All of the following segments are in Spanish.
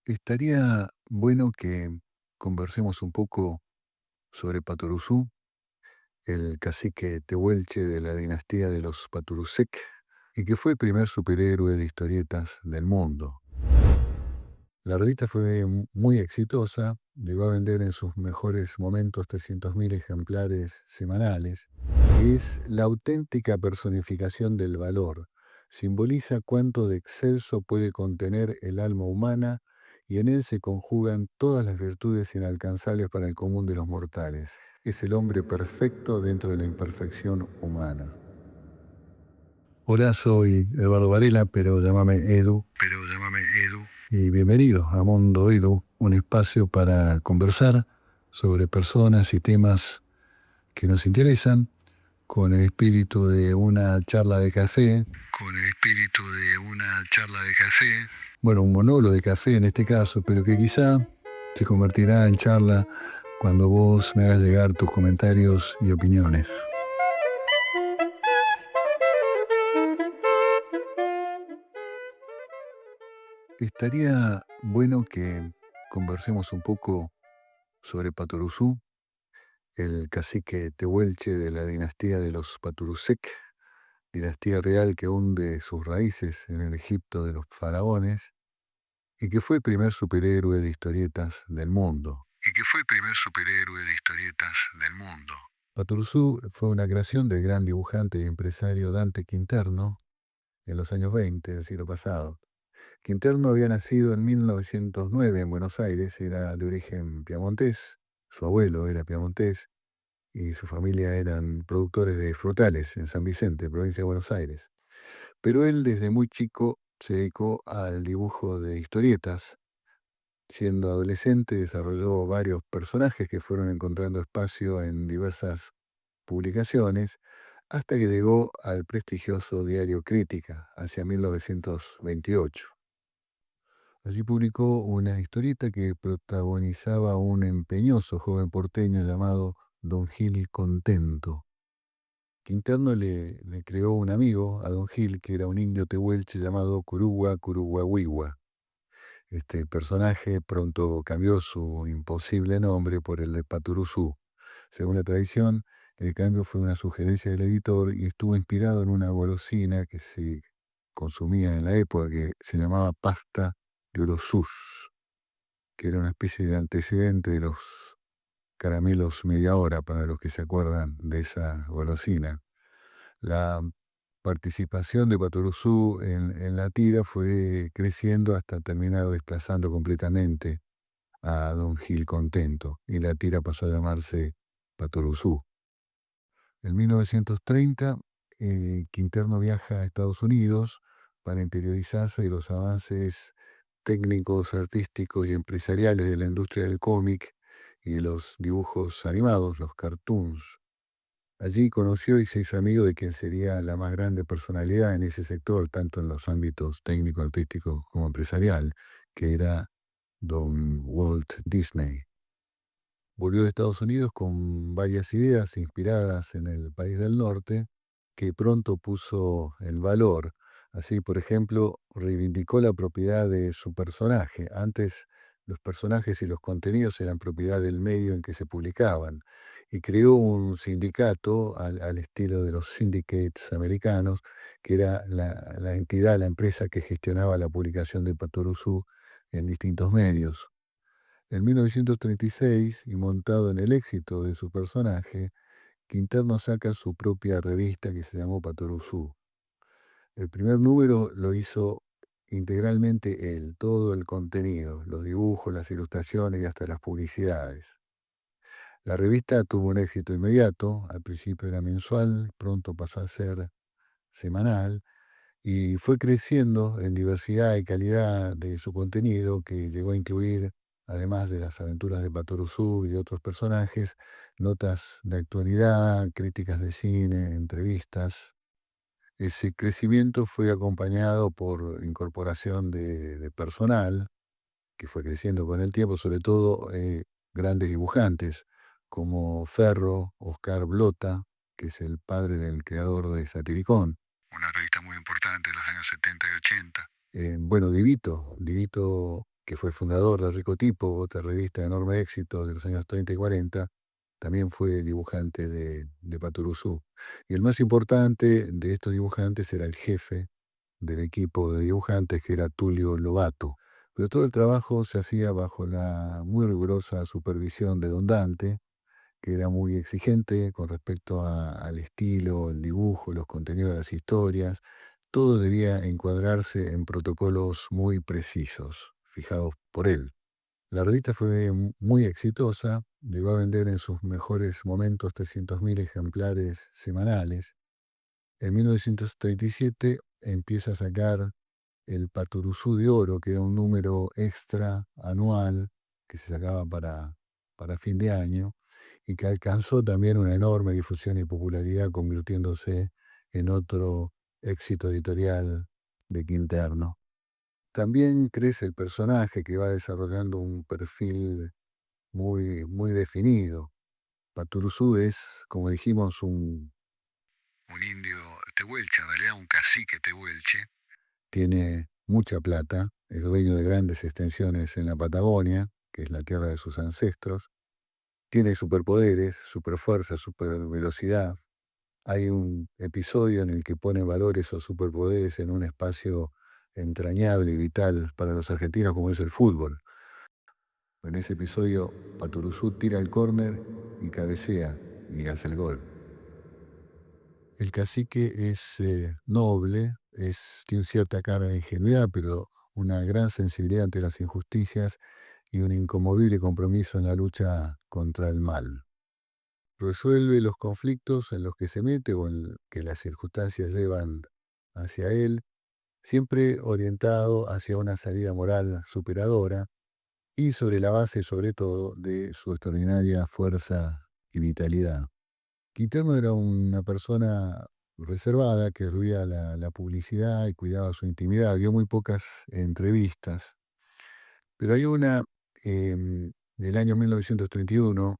Estaría bueno que conversemos un poco sobre Patoruzú, el cacique tehuelche de la dinastía de los Paturuzek, y que fue el primer superhéroe de historietas del mundo. La revista fue muy exitosa, llegó a vender en sus mejores momentos 300.000 ejemplares semanales. Es la auténtica personificación del valor. Simboliza cuánto de excelso puede contener el alma humana y en él se conjugan todas las virtudes inalcanzables para el común de los mortales. Es el hombre perfecto dentro de la imperfección humana. Hola, soy Eduardo Varela, pero llámame Edu. Y bienvenido a Mundo Edu, un espacio para conversar sobre personas y temas que nos interesan con el espíritu de una charla de café. Bueno, un monólogo de café en este caso, pero que quizá se convertirá en charla cuando vos me hagas llegar tus comentarios y opiniones. Estaría bueno que conversemos un poco sobre Patoruzú, el cacique tehuelche de la dinastía de los Paturuzek, dinastía real que hunde sus raíces en el Egipto de los faraones y que fue el primer superhéroe de historietas del mundo. Patoruzú fue una creación del gran dibujante y empresario Dante Quinterno en los años 20 del siglo pasado. Quinterno había nacido en 1909 en Buenos Aires, era de origen piamontés, su abuelo era piamontés y su familia eran productores de frutales en San Vicente, provincia de Buenos Aires. Pero él desde muy chico se dedicó al dibujo de historietas. Siendo adolescente desarrolló varios personajes que fueron encontrando espacio en diversas publicaciones hasta que llegó al prestigioso diario Crítica hacia 1928. Allí publicó una historieta que protagonizaba a un empeñoso joven porteño llamado Don Gil Contento. Quinterno le creó un amigo a Don Gil, que era un indio tehuelche llamado Curugua Curuguahuigua. Este personaje pronto cambió su imposible nombre por el de Paturuzú. Según la tradición, el cambio fue una sugerencia del editor y estuvo inspirado en una golosina que se consumía en la época que se llamaba pasta de orosús, que era una especie de antecedente de los caramelos media hora, para los que se acuerdan de esa golosina. La participación de Patoruzú en la tira fue creciendo hasta terminar desplazando completamente a Don Gil Contento, y la tira pasó a llamarse Patoruzú. En 1930, Quinterno viaja a Estados Unidos para interiorizarse de los avances técnicos, artísticos y empresariales de la industria del cómic y de los dibujos animados, los cartoons. Allí conoció y se hizo amigo de quien sería la más grande personalidad en ese sector, tanto en los ámbitos técnico, artístico como empresarial, que era don Walt Disney. Volvió de Estados Unidos con varias ideas inspiradas en el país del norte, que pronto puso en valor. Así, por ejemplo, reivindicó la propiedad de su personaje. Antes los personajes y los contenidos eran propiedad del medio en que se publicaban, y creó un sindicato al estilo de los syndicates americanos, que era la entidad, la empresa que gestionaba la publicación de Patoruzú en distintos medios. En 1936, y montado en el éxito de su personaje, Quinterno saca su propia revista que se llamó Patoruzú. El primer número lo hizo integralmente él, todo el contenido, los dibujos, las ilustraciones y hasta las publicidades. La revista tuvo un éxito inmediato, al principio era mensual, pronto pasó a ser semanal, y fue creciendo en diversidad y calidad de su contenido, que llegó a incluir, además de las aventuras de Patoruzú y de otros personajes, notas de actualidad, críticas de cine, entrevistas. Ese crecimiento fue acompañado por incorporación de personal, que fue creciendo con el tiempo, sobre todo grandes dibujantes, como Ferro, Oscar Blota, que es el padre del creador de Satiricón, una revista muy importante de los años 70 y 80. Bueno, Divito que fue fundador de Ricotipo, otra revista de enorme éxito de los años 30 y 40, también fue dibujante de Patoruzú. Y el más importante de estos dibujantes era el jefe del equipo de dibujantes, que era Tulio Lobato. Pero todo el trabajo se hacía bajo la muy rigurosa supervisión de Don Dante, que era muy exigente con respecto al estilo, el dibujo, los contenidos de las historias. Todo debía encuadrarse en protocolos muy precisos, fijados por él. La revista fue muy exitosa, llegó a vender en sus mejores momentos 300.000 ejemplares semanales. En 1937 empieza a sacar el Patoruzú de Oro, que era un número extra anual que se sacaba para fin de año y que alcanzó también una enorme difusión y popularidad, convirtiéndose en otro éxito editorial de Quinterno. También crece el personaje, que va desarrollando un perfil muy definido. Patoruzú es, como dijimos, un indio tehuelche, en realidad un cacique tehuelche. Tiene mucha plata, es dueño de grandes extensiones en la Patagonia, que es la tierra de sus ancestros. Tiene superpoderes, superfuerza, supervelocidad. Hay un episodio en el que pone en valor esos superpoderes en un espacio entrañable y vital para los argentinos como es el fútbol. En ese episodio, Patoruzú tira el córner y cabecea y hace el gol. El cacique es noble, tiene cierta cara de ingenuidad, pero una gran sensibilidad ante las injusticias y un inconmovible compromiso en la lucha contra el mal. Resuelve los conflictos en los que se mete o en que las circunstancias llevan hacia él, siempre orientado hacia una salida moral superadora y sobre la base, sobre todo, de su extraordinaria fuerza y vitalidad. Quinterno era una persona reservada que ruía la publicidad y cuidaba su intimidad. Dio muy pocas entrevistas, pero hay una del año 1931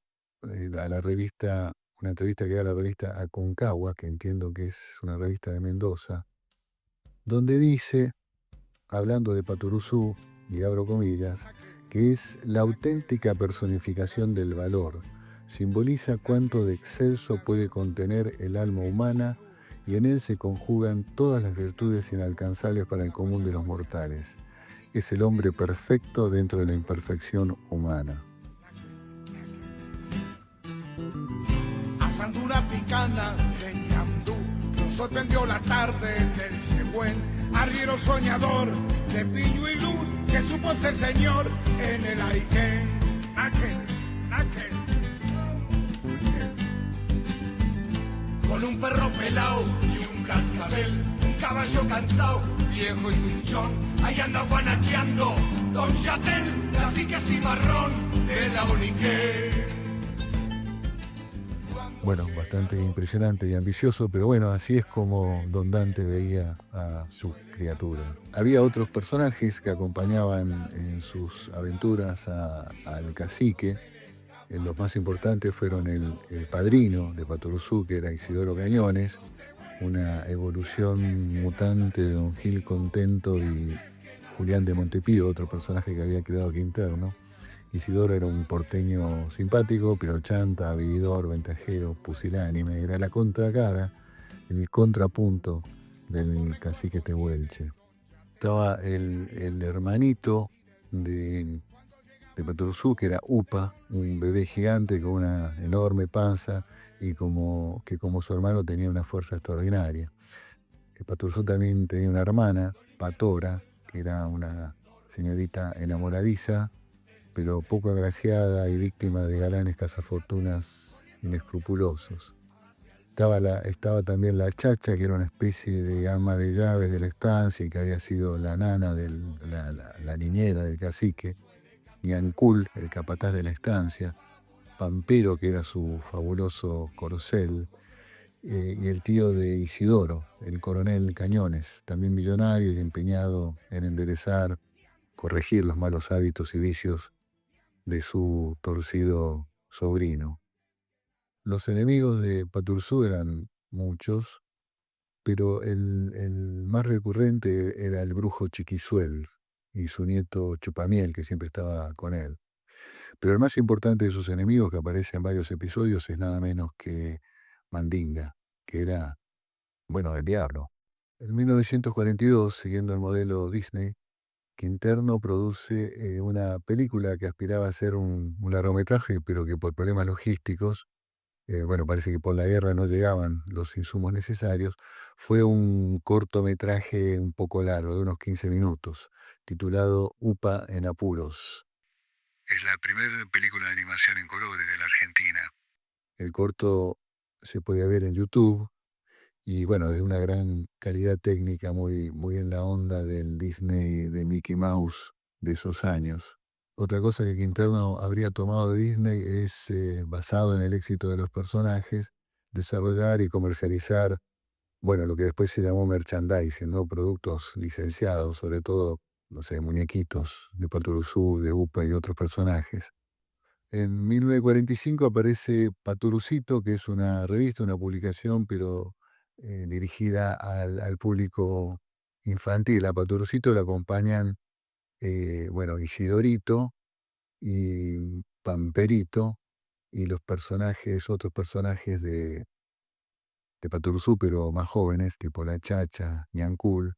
a la revista, una entrevista que da a la revista Aconcagua, que entiendo que es una revista de Mendoza, donde dice, hablando de Patoruzú, y abro comillas, que es la auténtica personificación del valor. Simboliza cuánto de excelso puede contener el alma humana y en él se conjugan todas las virtudes inalcanzables para el común de los mortales. Es el hombre perfecto dentro de la imperfección humana. Asando una picana de ñandú, nos sorprendió la tarde del buen arriero soñador de Piño y Luz, que supo ser señor en el Aiguén. Aquel. Con un perro pelao y un cascabel, un caballo cansado, viejo y cinchón, ahí anda guanaqueando Don Yatel, cacique cimarrón de la Unique. Bueno, bastante impresionante y ambicioso, pero bueno, así es como Don Dante veía a su criatura. Había otros personajes que acompañaban en sus aventuras al cacique. Los más importantes fueron el padrino de Patoruzú, que era Isidoro Cañones, una evolución mutante de Don Gil Contento y Julián de Montepío, otro personaje que había creado Quinterno. Isidoro era un porteño simpático, pero chanta, vividor, ventajero, pusilánime. Era la contracara, el contrapunto del cacique tehuelche. Estaba el hermanito de Patoruzú, que era Upa, un bebé gigante con una enorme panza y que como su hermano tenía una fuerza extraordinaria. Patoruzú también tenía una hermana, Patora, que era una señorita enamoradiza, pero poco agraciada y víctima de galanes cazafortunas inescrupulosos. Estaba también la Chacha, que era una especie de ama de llaves de la estancia y que había sido la nana, la niñera del cacique. Ñancul, el capataz de la estancia. Pampero, que era su fabuloso corcel. Y el tío de Isidoro, el coronel Cañones, también millonario y empeñado en enderezar, corregir los malos hábitos y vicios de su torcido sobrino. Los enemigos de Patoruzú eran muchos, pero el más recurrente era el brujo Chiquizuel, y su nieto Chupamiel, que siempre estaba con él. Pero el más importante de sus enemigos, que aparece en varios episodios, es nada menos que Mandinga, que era, bueno, el diablo. En 1942, siguiendo el modelo Disney, Quinterno produce una película que aspiraba a ser un largometraje, pero que por problemas logísticos, bueno, parece que por la guerra no llegaban los insumos necesarios, fue un cortometraje un poco largo, de unos 15 minutos, titulado Upa en apuros. Es la primera película de animación en colores de la Argentina. El corto se puede ver en YouTube y bueno, de una gran calidad técnica, muy en la onda del Disney de Mickey Mouse de esos años. Otra cosa que Quinterno habría tomado de Disney es, basado en el éxito de los personajes, desarrollar y comercializar, bueno, lo que después se llamó merchandising, ¿no? Productos licenciados, sobre todo, no sé, muñequitos de Patoruzú, de Upa y otros personajes. En 1945 aparece Paturucito, que es una revista, una publicación, pero dirigida al público infantil. A Paturucito le acompañan, bueno, Isidorito y Pamperito y los personajes, otros personajes de Patoruzú, pero más jóvenes, tipo La Chacha, Ñancul,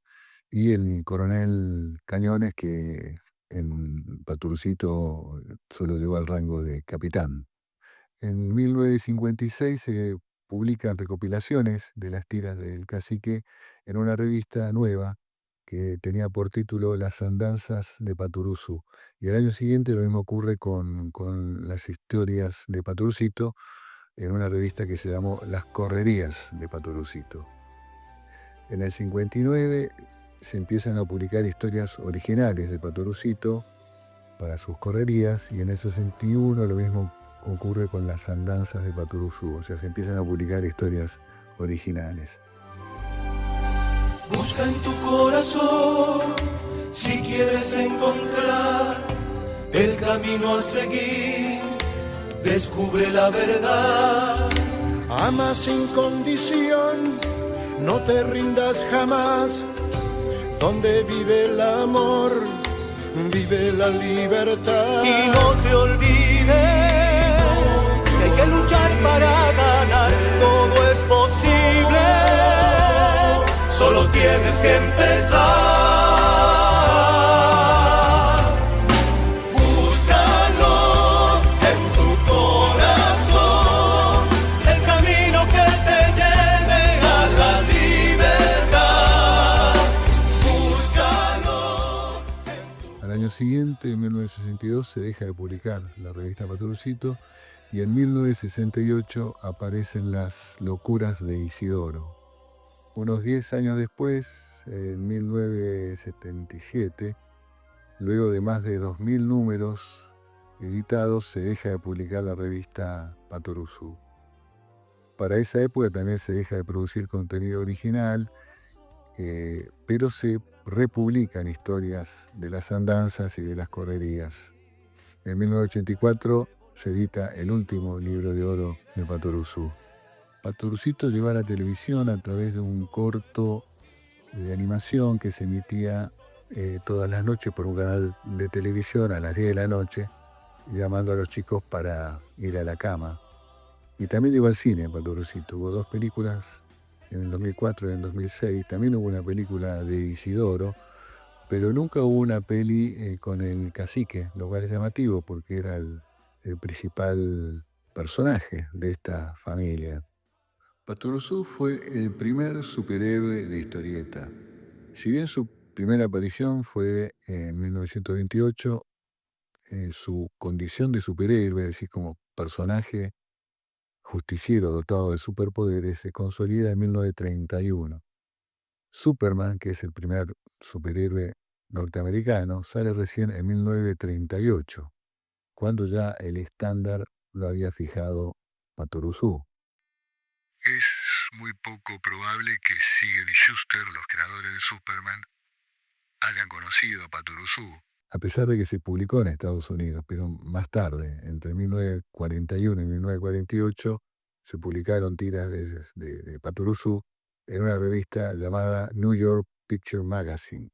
y el coronel Cañones, que en Patoruzito solo llegó al rango de capitán. En 1956 se publican recopilaciones de las tiras del Cacique en una revista nueva que tenía por título Las andanzas de Patoruzú. Y el año siguiente lo mismo ocurre con las historias de Paturucito en una revista que se llamó Las correrías de Paturucito. En el 59 se empiezan a publicar historias originales de Paturucito para sus correrías, y en el 61 lo mismo ocurre con las andanzas de Patoruzú, o sea, se empiezan a publicar historias originales. Busca en tu corazón si quieres encontrar el camino a seguir, descubre la verdad. Ama sin condición, no te rindas jamás. Donde vive el amor, vive la libertad. Y no te olvides que hay que luchar para ganar, todo es posible, solo tienes que empezar. Búscalo en tu corazón, el camino que te lleve a la libertad. Búscalo. Al año siguiente, en 1962, se deja de publicar la revista Paturucito, y en 1968 aparecen Las locuras de Isidoro. Unos 10 años después, en 1977, luego de más de 2000 números editados, se deja de publicar la revista Patoruzú. Para esa época también se deja de producir contenido original, pero se republican historias de las andanzas y de las correrías. En 1984 se edita el último libro de oro de Patoruzú. Paturucito llegó a la televisión a través de un corto de animación que se emitía todas las noches por un canal de televisión a las 10 de la noche, llamando a los chicos para ir a la cama. Y también llegó al cine Paturucito. Hubo 2 películas, en el 2004 y en el 2006. También hubo una película de Isidoro, pero nunca hubo una peli con el cacique, lo cual es llamativo porque era el principal personaje de esta familia. Patoruzú fue el primer superhéroe de historieta. Si bien su primera aparición fue en 1928, su condición de superhéroe, es decir, como personaje justiciero dotado de superpoderes, se consolida en 1931. Superman, que es el primer superhéroe norteamericano, sale recién en 1938, cuando ya el estándar lo había fijado Patoruzú. Es muy poco probable que Siegel y Schuster, los creadores de Superman, hayan conocido a Patoruzú, a pesar de que se publicó en Estados Unidos, pero más tarde, entre 1941 y 1948, se publicaron tiras de Patoruzú en una revista llamada New York Picture Magazine.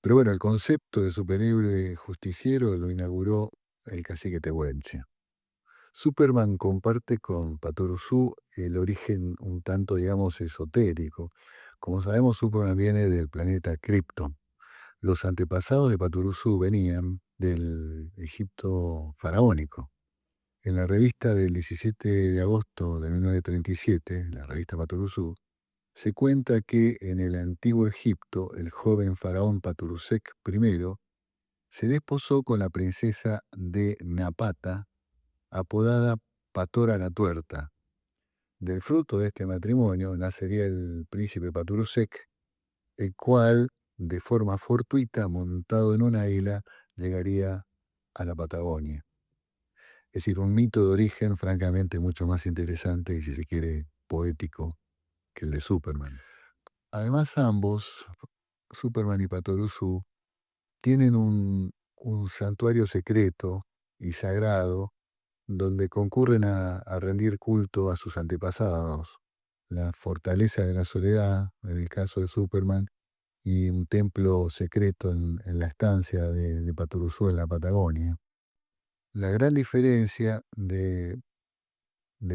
Pero bueno, el concepto de superhéroe justiciero lo inauguró el cacique Tehuelche. Superman comparte con Patoruzú el origen un tanto, digamos, esotérico. Como sabemos, Superman viene del planeta Krypton. Los antepasados de Patoruzú venían del Egipto faraónico. En la revista del 17 de agosto de 1937, la revista Patoruzú, se cuenta que en el antiguo Egipto el joven faraón Paturuzek I se desposó con la princesa de Napata, apodada Patora la Tuerta. Del fruto de este matrimonio nacería el príncipe Paturuzek, el cual, de forma fortuita, montado en un águila, llegaría a la Patagonia. Es decir, un mito de origen francamente mucho más interesante y, si se quiere, poético que el de Superman. Además, ambos, Superman y Patoruzú, tienen un santuario secreto y sagrado donde concurren a rendir culto a sus antepasados. La fortaleza de la soledad, en el caso de Superman, y un templo secreto en la estancia de Patoruzú en la Patagonia. La gran diferencia de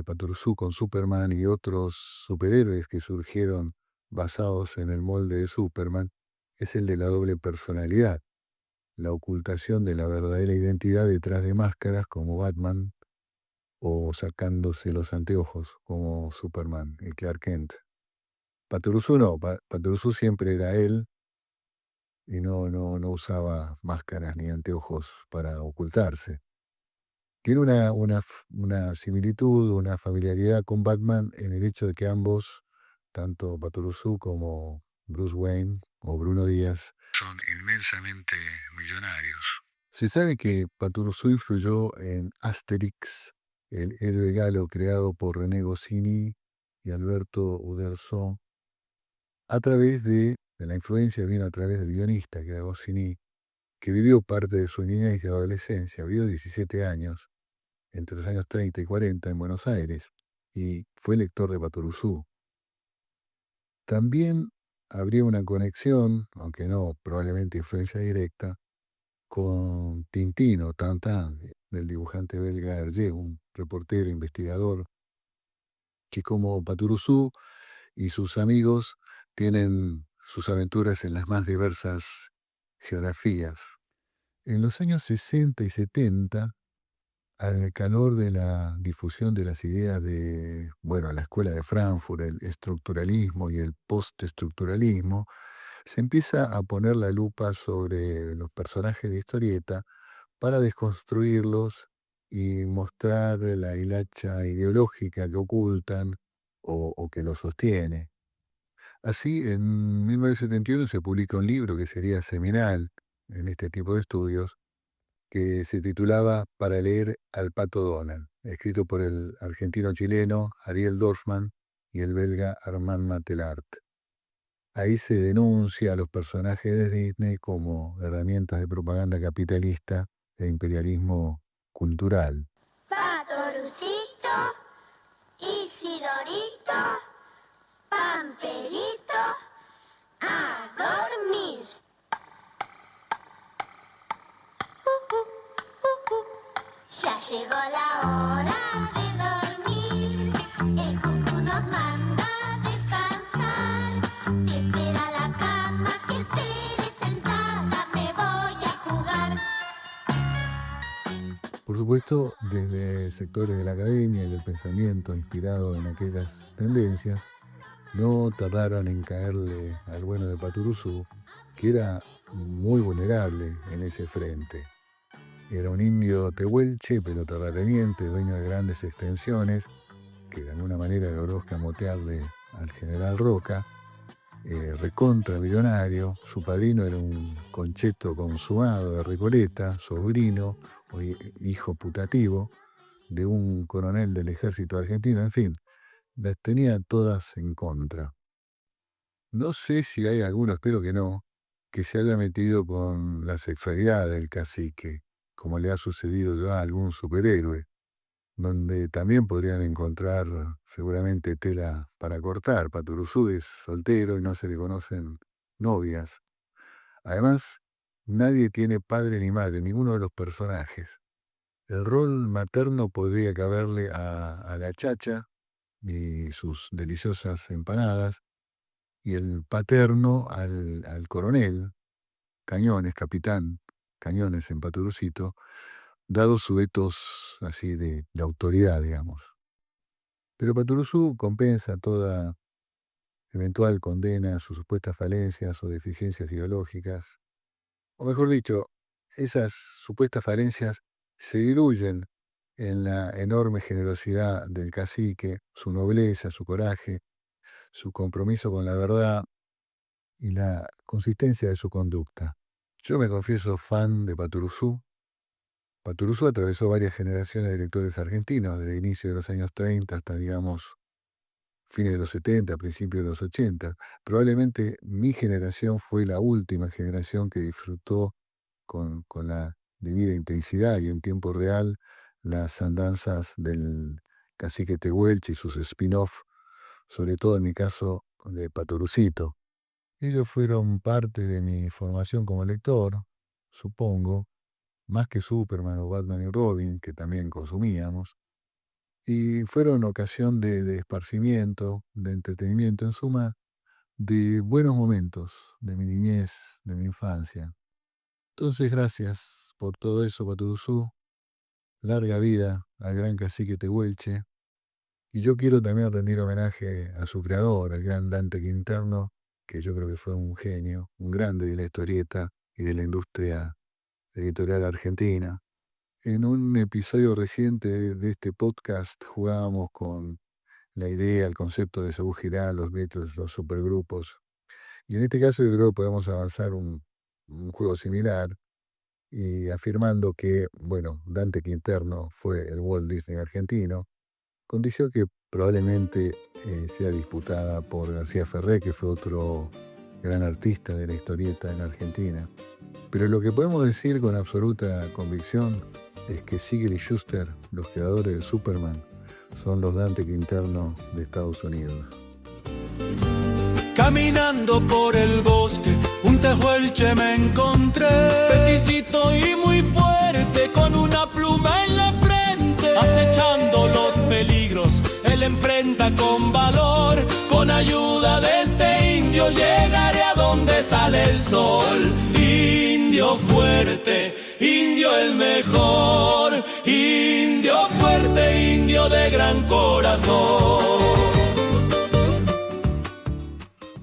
Patoruzú con Superman y otros superhéroes que surgieron basados en el molde de Superman es el de la doble personalidad, la ocultación de la verdadera identidad detrás de máscaras como Batman o sacándose los anteojos como Superman y Clark Kent. Patoruzú no, Patoruzú siempre era él y no usaba máscaras ni anteojos para ocultarse. Tiene una similitud, una familiaridad con Batman en el hecho de que ambos, tanto Patoruzú como Bruce Wayne o Bruno Díaz, son inmensamente millonarios. Se sabe que Patoruzú influyó en Asterix, el héroe galo creado por René Goscinny y Alberto Uderzo, a través de la influencia vino a través del guionista que era Goscinny, que vivió parte de su niñez y adolescencia, vivió 17 años, entre los años 30 y 40 en Buenos Aires, y fue lector de Patoruzú. También habría una conexión, aunque no probablemente influencia directa, con Tintín o Tintín, del dibujante belga Hergé, un reportero, investigador, que como Patoruzú y sus amigos tienen sus aventuras en las más diversas geografías. En los años 60 y 70, al calor de la difusión de las ideas de, la escuela de Frankfurt, el estructuralismo y el postestructuralismo, se empieza a poner la lupa sobre los personajes de historieta para desconstruirlos y mostrar la hilacha ideológica que ocultan o que los sostiene. Así, en 1971 se publica un libro que sería seminal en este tipo de estudios, que se titulaba Para leer al Pato Donald, escrito por el argentino-chileno Ariel Dorfman y el belga Armand Matelart. Ahí se denuncia a los personajes de Disney como herramientas de propaganda capitalista e imperialismo cultural. Patorucito, Isidorito, Pamperito, a dormir. Ya llegó la hora de dormir. El cucú nos manda a descansar. Te espera la cama que el tele sentada. Me voy a jugar. Por supuesto, desde sectores de la academia y del pensamiento inspirado en aquellas tendencias, no tardaron en caerle al bueno de Patoruzú, que era muy vulnerable en ese frente. Era un indio tehuelche, pero terrateniente, dueño de grandes extensiones, que de alguna manera logró escamotearle al general Roca, recontra millonario. Su padrino era un concheto consumado de Recoleta, sobrino o hijo putativo de un coronel del ejército argentino, en fin, las tenía todas en contra. No sé si hay alguno, espero que no, que se haya metido con la sexualidad del cacique, como le ha sucedido ya a algún superhéroe, donde también podrían encontrar seguramente tela para cortar. Patoruzú es soltero y no se le conocen novias. Además, nadie tiene padre ni madre, ninguno de los personajes. El rol materno podría caberle a la Chacha y sus deliciosas empanadas, y el paterno al coronel, Cañones, capitán Cañones en Paturucito, dado su etos así de autoridad, digamos. Pero Paturuzú compensa toda eventual condena a sus supuestas falencias o deficiencias ideológicas, o mejor dicho, esas supuestas falencias se diluyen en la enorme generosidad del cacique, su nobleza, su coraje, su compromiso con la verdad y la consistencia de su conducta. Yo me confieso fan de Paturuzú. Paturuzú atravesó varias generaciones de lectores argentinos, desde inicio de los años 30 hasta, digamos, fines de los 70, principios de los 80. Probablemente mi generación fue la última generación que disfrutó con la debida intensidad y en tiempo real las andanzas del cacique Tehuelche y sus spin-off, sobre todo en mi caso de Paturucito. Ellos fueron parte de mi formación como lector, supongo, más que Superman o Batman y Robin, que también consumíamos, y fueron ocasión de esparcimiento, de entretenimiento, en suma, de buenos momentos de mi niñez, de mi infancia. Entonces, gracias por todo eso, Paturuzú. Larga vida al gran cacique Tehuelche. Y yo quiero también rendir homenaje a su creador, el gran Dante Quinterno, que yo creo que fue un genio, un grande de la historieta y de la industria editorial argentina. En un episodio reciente de este podcast jugábamos con la idea, el concepto de Saúl Girán, los Beatles, los supergrupos. Y en este caso yo creo que podemos avanzar un juego similar, y afirmando que, bueno, Dante Quinterno fue el Walt Disney argentino, condición que probablemente sea disputada por García Ferré, que fue otro gran artista de la historieta en Argentina. Pero lo que podemos decir con absoluta convicción es que Siegel y Shuster, los creadores de Superman, son los Dante Quinterno de Estados Unidos. Caminando por el bosque, un tehuelche me encontré, peticito y muy fuerte, con una pluma en la frente, acechando los peligros, él enfrenta con valor, con ayuda de este indio llegaré a donde sale el sol. Indio fuerte, indio el mejor, indio fuerte, indio de gran corazón.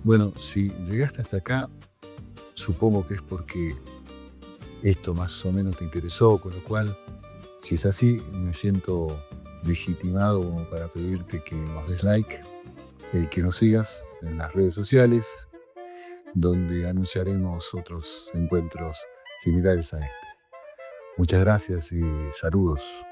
Bueno, si llegaste hasta acá, supongo que es porque esto más o menos te interesó, con lo cual, si es así, me siento legitimado como para pedirte que nos des like, que nos sigas en las redes sociales, donde anunciaremos otros encuentros similares a este. Muchas gracias y saludos.